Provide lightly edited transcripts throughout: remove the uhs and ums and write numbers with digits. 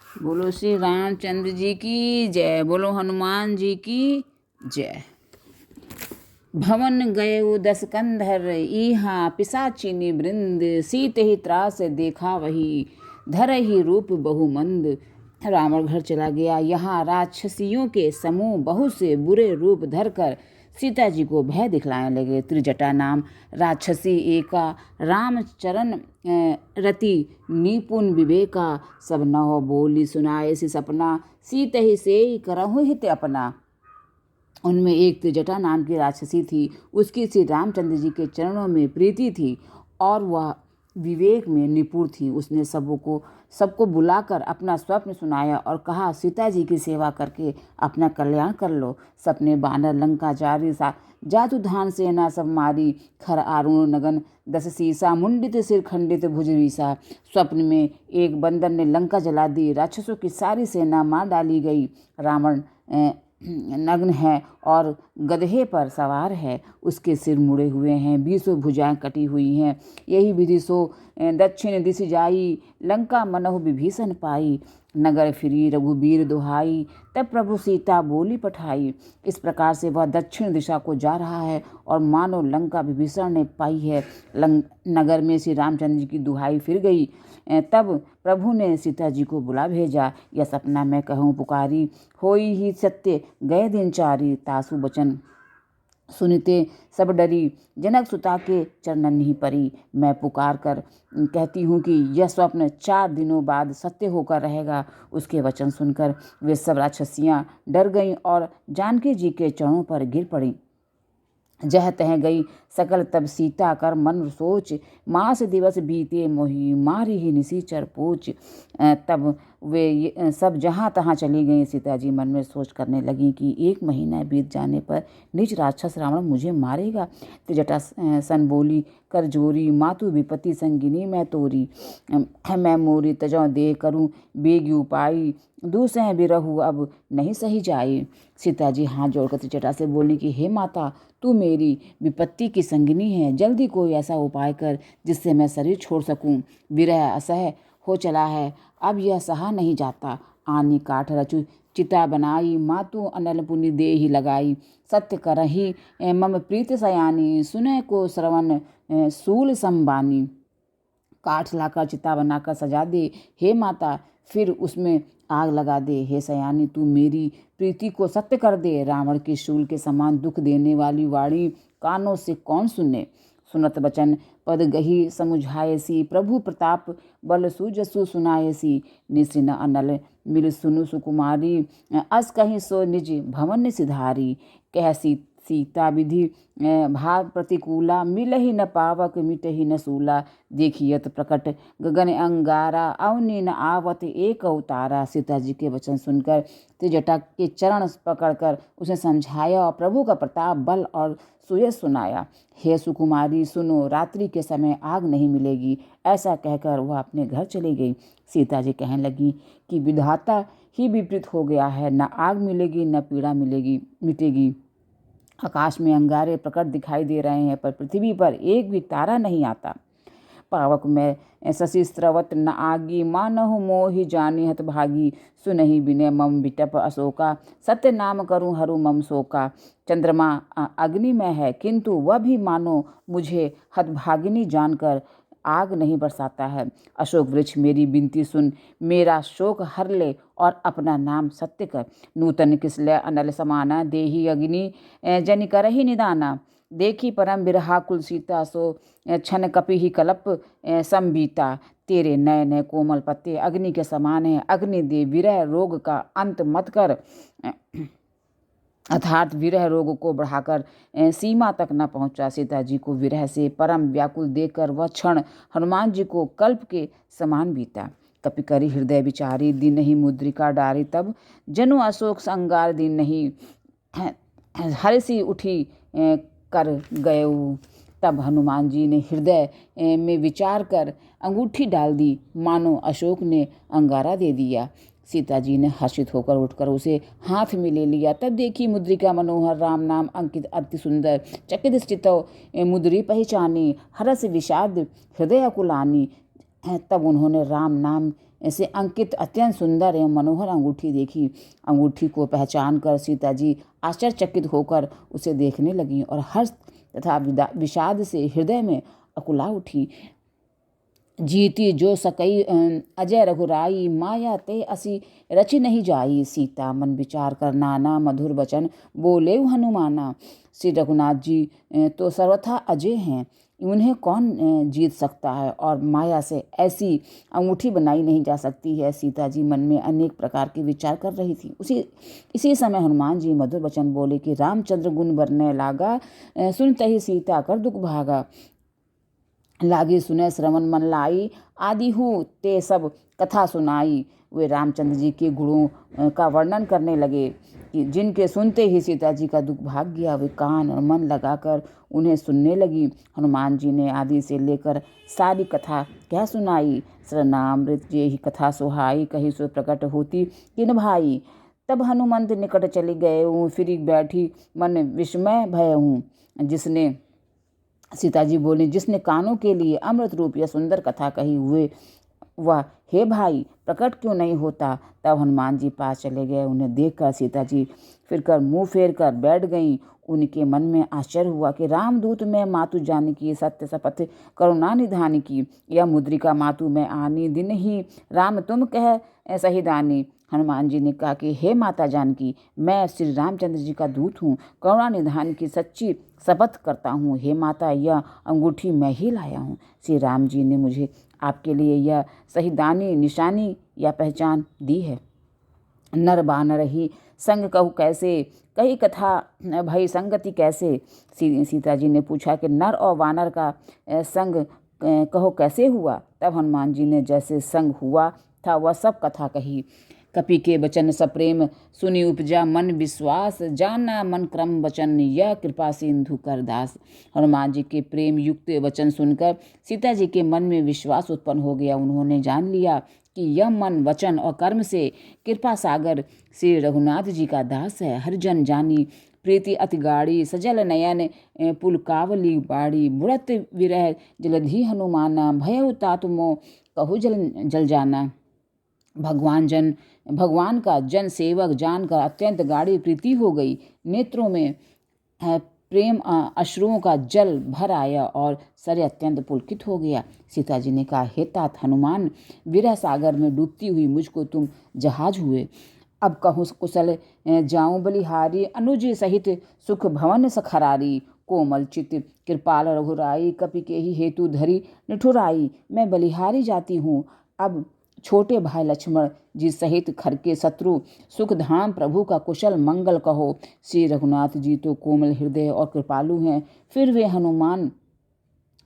बोलो श्री रामचंद्र जी की जय। बोलो हनुमान जी की जय। भवन गयो 10 कंधर, इहा पिशाचिनी वृंद। सीत ही त्रास देखा वही, धर ही रूप बहुमंद। रावण घर चला गया, यहाँ राक्षसियों के समूह बहुत से बुरे रूप धरकर सीता जी को भय दिखलाने लगे। त्रिजटा नाम राक्षसी एका, रामचरण रति निपुण विवेका। सब नौ बोली सुनाए सी सपना, सीत ही से करहु हित अपना। उनमें एक त्रिजटा नाम की राक्षसी थी। उसकी श्री रामचंद्र जी के चरणों में प्रीति थी और वह विवेक में निपुण थी। उसने सबको बुलाकर अपना स्वप्न सुनाया और कहा, सीता जी की सेवा करके अपना कल्याण कर लो। सपने बानर लंका जारी सा, जातु धान सेना सब मारी। खर आरुण नगन 10 सीसा, मुंडित सिर खंडित भुज वीसा। स्वप्न में एक बंदर ने लंका जला दी, राक्षसों की सारी सेना मार डाली गई। रावण नग्न है और गधे पर सवार है, उसके सिर मुड़े हुए हैं, 20 भुजाएं कटी हुई हैं। यही विधि सो दक्षिण दिश जाई, लंका मनहु विभीषण पाई। नगर फिरी रघुबीर दुहाई, तब प्रभु सीता बोली पठाई। इस प्रकार से वह दक्षिण दिशा को जा रहा है और मानो लंका विभीषण ने पाई है। नगर में श्री रामचंद्र जी की दुहाई फिर गई। तब प्रभु ने सीता जी को बुला भेजा। यह सपना मैं कहूँ पुकारी, होई ही सत्य गए दिन चारी। तासु बचन सुनते सब डरी, जनक सुता के चरणन ही परी। मैं पुकार कर कहती हूँ कि यह स्वप्न 4 दिनों बाद सत्य होकर रहेगा। उसके वचन सुनकर वे सब राक्षसियाँ डर गईं और जानकी जी के चरणों पर गिर पड़ीं। जह तह गई सकल तब सीता कर मन सोच, मास दिवस बीते मोही मारी ही निसीचर पूछ। तब वे सब जहाँ तहाँ चली गईं। सीता जी मन में सोच करने लगी कि 1 महीना बीत जाने पर निज राक्षस रावण मुझे मारेगा। त्रिजटा सन बोली कर जोरी, मातु विपत्ति संगिनी मैं तोरी। मैं मोरी तजौ दे करूँ बेगी उपाई, दूसरे बिरहु अब नहीं सही जाई। सीता जी हाथ जोड़कर त्रिजटा से बोली कि हे माता, तू मेरी विपत्ति की संगिनी है, जल्दी कोई ऐसा उपाय कर जिससे मैं शरीर छोड़ सकूं। विरह असह हो चला है, अब यह सहा नहीं जाता। आनी काठ रचु चिता बनाई, मातु अनल पुनि दे ही लगाई। सत्य करही मम प्रीत सयानी, सुने को श्रवण सूल संबानी। काठ लाकर चिता बनाकर सजा दे हे माता, फिर उसमें आग लगा दे। हे सयानी, तू मेरी प्रीति को सत्य कर दे। रावण के शूल के समान दुख देने वाली वाणी कानों से कौन सुने। सुनत बचन पद गही समुझायसी, प्रभु प्रताप बल सुजसु सुनायसी। निसिन अनल मिल सुनु सुकुमारी, अस कहीं सो निज भवन सिधारी। कह सीता विधि भाव प्रतिकूला, मिलहि न पावक मिटहि न सूला। देखियत प्रकट गगन अंगारा, अवनि न आवत एक अवतारा। सीता जी के वचन सुनकर त्रिजटा के चरण पकड़कर उसने समझाया और प्रभु का प्रताप बल और सुयश सुनाया। हे सुकुमारी सुनो, रात्रि के समय आग नहीं मिलेगी। ऐसा कहकर वह अपने घर चली गई। सीता जी कहने लगी कि विधाता ही विपरीत हो गया है, न आग मिलेगी न पीड़ा मिटेगी। आकाश में अंगारे प्रकट दिखाई दे रहे हैं, पर पृथ्वी पर एक भी तारा नहीं आता। पावक में शशि स्रवत न आगी, मानहु मोहि जानी हत भागी। सुनहि बिने मम बिटप अशोका, सत्य नाम करूँ हरू मम शोका। चंद्रमा अग्नि में है, किंतु वह भी मानो मुझे हतभागिनी जानकर आग नहीं बरसाता है। अशोक वृक्ष मेरी विनती सुन, मेरा शोक हर ले और अपना नाम सत्य कर। नूतन किसले अनल समाना, देही अग्नि जनि करहि निदाना। देखी परम बिरहा कुल सीता, सो छन कपि ही कलप संबीता। तेरे नए नए कोमल पत्ते अग्नि के समान हैं, अग्नि दे विरह रोग का अंत मत कर। अर्थात विरह रोग को बढ़ाकर सीमा तक न पहुंचा। सीता जी को विरह से परम व्याकुल देखकर वह क्षण हनुमान जी को कल्प के समान बीता। कपि करी हृदय विचारी, दिन नहीं मुद्रिका डारी। तब जनु अशोक संगार दिन नहीं, हर्षी उठी कर गयऊ। तब हनुमान जी ने हृदय में विचार कर अंगूठी डाल दी, मानो अशोक ने अंगारा दे दिया। सीता जी ने हर्षित होकर उठकर उसे हाथ में ले लिया। तब देखी मुद्रिका मनोहर, राम नाम अंकित अति सुंदर। चकित स्थितौ मुद्री पहचानी, हरस विषाद हृदय कुलानी। तब उन्होंने राम नाम से अंकित अत्यंत सुंदर एवं मनोहर अंगूठी देखी। अंगूठी को पहचान कर सीता जी आश्चर्यचकित होकर उसे देखने लगीं और हर्ष तथा विषाद से हृदय में अकुला उठी। जीती जो सकई अजय रघुराई, माया ते असी रचि नहीं जाई। सीता मन विचार कर नाना, मधुर वचन बोले हनुमाना। श्री रघुनाथ जी तो सर्वथा अजय हैं, उन्हें कौन जीत सकता है, और माया से ऐसी अंगूठी बनाई नहीं जा सकती है। सीता जी मन में अनेक प्रकार के विचार कर रही थी। इसी समय हनुमान जी मधुर वचन बोले कि रामचंद्र गुण बरने लागा, सुनते ही सीता कर दुख भागा। लागे सुने श्रवण मन लाई, आदि हूँ ते सब कथा सुनाई। वे रामचंद्र जी के गुणों का वर्णन करने लगे कि जिनके सुनते ही सीता जी का दुख भाग गया। वे कान और मन लगाकर उन्हें सुनने लगी। हनुमान जी ने आदि से लेकर सारी कथा कह सुनाई। सरनामृत जे ही कथा सुहाई, कहीं सो प्रकट होती किन भाई। तब हनुमंत निकट चले गए हूँ, फिर बैठी मन विस्मय भय हूँ। जिसने सीता जी बोले, जिसने कानों के लिए अमृत रूप या सुंदर कथा कही हुए वह हे भाई प्रकट क्यों नहीं होता। तब हनुमान जी पास चले गए। उन्हें देखकर सीता जी फिर कर मुंह फेर कर बैठ गईं। उनके मन में आश्चर्य हुआ कि रामदूत में मातु जानकी, सत्य शपथ करुणा निधान की। यह मुद्रिका मातु में आनी, दिन ही राम तुम कह सही दानी। हनुमान जी ने कहा कि हे माता जानकी, मैं श्री रामचंद्र जी का दूत हूँ, करुणा निधान की सच्ची शपथ करता हूँ। हे माता, यह अंगूठी मैं ही लाया हूँ। श्री राम जी ने मुझे आपके लिए यह सही दानी, निशानी या पहचान दी है। नर बानर ही संग कहू कैसे, कही कथा भई संगति कैसे। सीता जी ने पूछा कि नर और वानर का संग कहो कैसे हुआ। तब हनुमान जी ने जैसे संग हुआ था वह सब कथा कही। कपि के वचन सप्रेम सुनि उपजा मन विश्वास, जाना मन क्रम वचन यह कृपा सिंधु कर दास। हनुमान जी के प्रेम युक्त वचन सुनकर सीता जी के मन में विश्वास उत्पन्न हो गया। उन्होंने जान लिया कि यह मन वचन और कर्म से कृपा सागर श्री रघुनाथ जी का दास है। हरिजन जानी प्रीति अति गाड़ी, सजल नयन पुलकावली बाड़ी। बुढ़त विरह जलधि हनुमाना, भय तात मोह कहु जल जाना। भगवान का जन सेवक जानकर अत्यंत गाढ़ी प्रीति हो गई। नेत्रों में प्रेम अश्रुओं का जल भर आया और सर अत्यंत पुलकित हो गया। सीता जी ने कहा, हे तात हनुमान, विरह सागर में डूबती हुई मुझको तुम जहाज हुए। अब कहूँ कुशल जाऊं बलिहारी, अनुज सहित सुख भवन सखरारी। कोमल चित कृपाल रघुराई, कपि के ही हेतु धरी निठुराई। मैं बलिहारी जाती हूँ, अब छोटे भाई लक्ष्मण जी सहित खर के शत्रु सुख धाम प्रभु का कुशल मंगल कहो। श्री रघुनाथ जी तो कोमल हृदय और कृपालु हैं, फिर वे हनुमान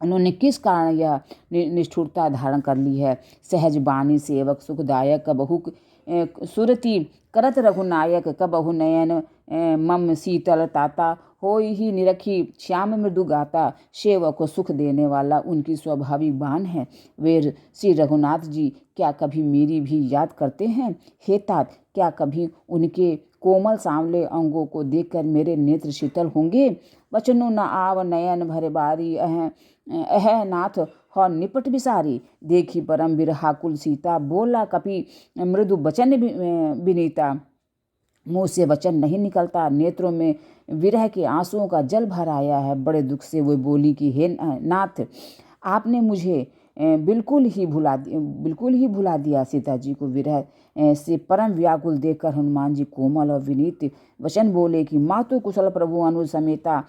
उन्होंने किस कारण यह निष्ठुरता धारण कर ली है। सहज बानी सेवक सुखदायक, कबहु सुरति करत रघुनायक। कबहु नयन मम शीतल ताता, होई ही निरखी श्याम मृदु गाता। सेवक को सुख देने वाला उनकी स्वाभाविक बान है। वे श्री रघुनाथ जी क्या कभी मेरी भी याद करते हैं। हे तात, क्या कभी उनके कोमल सांवले अंगों को देखकर मेरे नेत्र शीतल होंगे। वचनु न आव नयन भरे बारी, अह नाथ हो निपट बिसारी। देखी परम बिरहाकुल सीता, बोला कपि मृदु वचन विनीता। मुँह से वचन नहीं निकलता, नेत्रों में विरह के आंसुओं का जल भर आया है। बड़े दुख से वो बोली कि हे नाथ, आपने मुझे बिल्कुल ही भुला दिया। सीता जी को विरह से परम व्याकुल देखकर हनुमान जी कोमल और विनीत वचन बोले कि मातु कुशल प्रभु अनु समेता,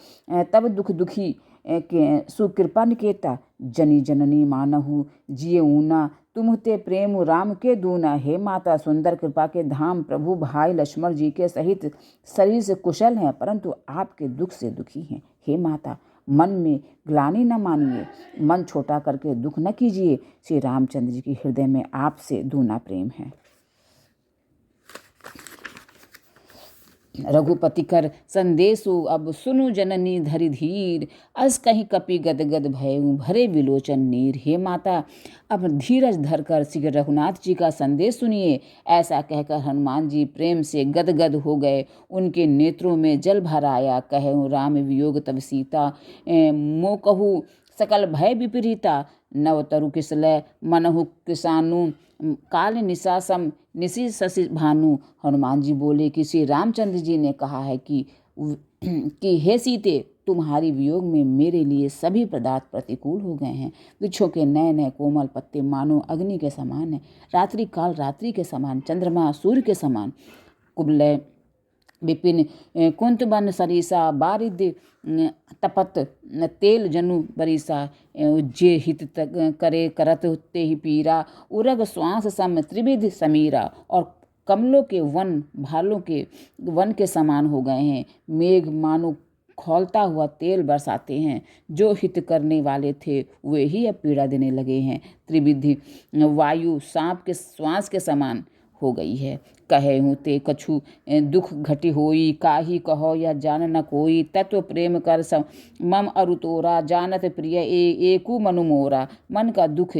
तब दुख दुखी के सुकृपा निकेता। जनी जननी मानहु जिये ऊना, तुमते प्रेम राम के दूना। हे माता, सुंदर कृपा के धाम प्रभु भाई लक्ष्मण जी के सहित शरीर से कुशल हैं, परंतु आपके दुख से दुखी हैं। हे माता, मन में ग्लानि न मानिए, मन छोटा करके दुख न कीजिए। श्री रामचंद्र जी के हृदय में आपसे दूना प्रेम है। रघुपति कर संदेशु अब सुनु जननी धरि धीर, अस कहीं कपि गदगद भयउ भरे विलोचन नीर। हे माता, अब धीरज धरकर श्री रघुनाथ जी का संदेश सुनिए। ऐसा कहकर हनुमान जी प्रेम से गदगद हो गए, उनके नेत्रों में जल भर आया। कहूँ राम वियोग तब सीता, मो कहू सकल भय विपरीता नवतरु किसलय मनहु किसानु काल निशासम निशि शशि भानु। हनुमान जी बोले कि श्री रामचंद्र जी ने कहा है कि हे सीते, तुम्हारी वियोग में मेरे लिए सभी पदार्थ प्रतिकूल हो गए हैं। वृक्षों के नए नए कोमल पत्ते मानो अग्नि के समान है, रात्रि काल रात्रि के समान, चंद्रमा सूर्य के समान। कुबलय विपिन कुंत बन सरीसा बारिद तपत तेल जनु बरीसा। जे हित करे करत ते ही पीरा, उरग श्वास सम त्रिविध समीरा। और कमलों के वन भालों के वन के समान हो गए हैं। मेघ मानो खौलता हुआ तेल बरसाते हैं। जो हित करने वाले थे वे ही अब पीड़ा देने लगे हैं। त्रिविधि वायु सांप के श्वास के समान हो गई है। कहे हूँ ते कछु दुख घटी होई, काहि कहो यह जान न कोई। तत्व प्रेम कर सम मम अरु तोरा, जानत प्रिय एकु मनु मोरा। मन का दुख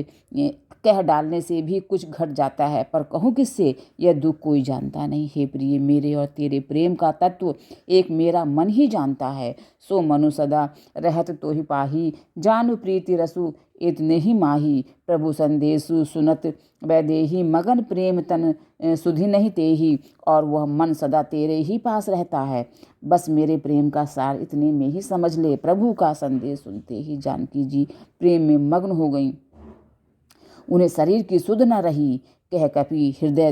कह डालने से भी कुछ घट जाता है, पर कहूँ किससे, यह दुख कोई जानता नहीं। हे प्रिय, मेरे और तेरे प्रेम का तत्व एक मेरा मन ही जानता है। सो मनु सदा रहत तो ही पाही, जानु प्रीति रसु इतने ही माही। प्रभु संदेशु सुनत वैदेही, मगन प्रेम तन सुधि नहीं तेही। और वह मन सदा तेरे ही पास रहता है। बस मेरे प्रेम का सार इतने में ही समझ ले। प्रभु का संदेश सुनते ही जानकी जी प्रेम में मग्न हो गईं। उन्हें शरीर की सुध न रही। कह कपि हृदय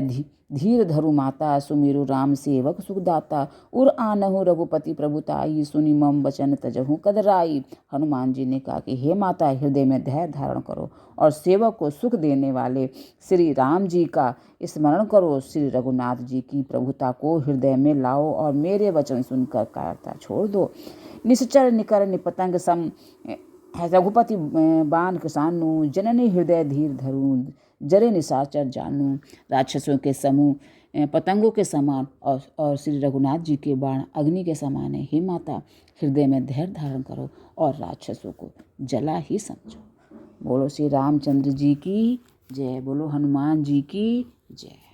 धीर धरु माता, सुमेरु राम सेवक सुखदाता। उर आनहु रघुपति प्रभुताई, सुनि मम वचन तजहु कदराई। हनुमान जी ने कहा कि हे माता, हृदय में धैर्य धारण करो और सेवक को सुख देने वाले श्री राम जी का स्मरण करो। श्री रघुनाथ जी की प्रभुता को हृदय में लाओ और मेरे वचन सुनकर कायरता छोड़ दो। निश्चर निकर निपतंग सम रघुपति बान किसानु, जननी हृदय धीर धरू, जरे निशाचर जानू। राक्षसों के समूह पतंगों के समान और श्री रघुनाथ जी के बाण अग्नि के समान है। हे माता, हृदय में धैर्य धारण करो और राक्षसों को जला ही समझो। बोलो श्री रामचंद्र जी की जय, बोलो हनुमान जी की जय।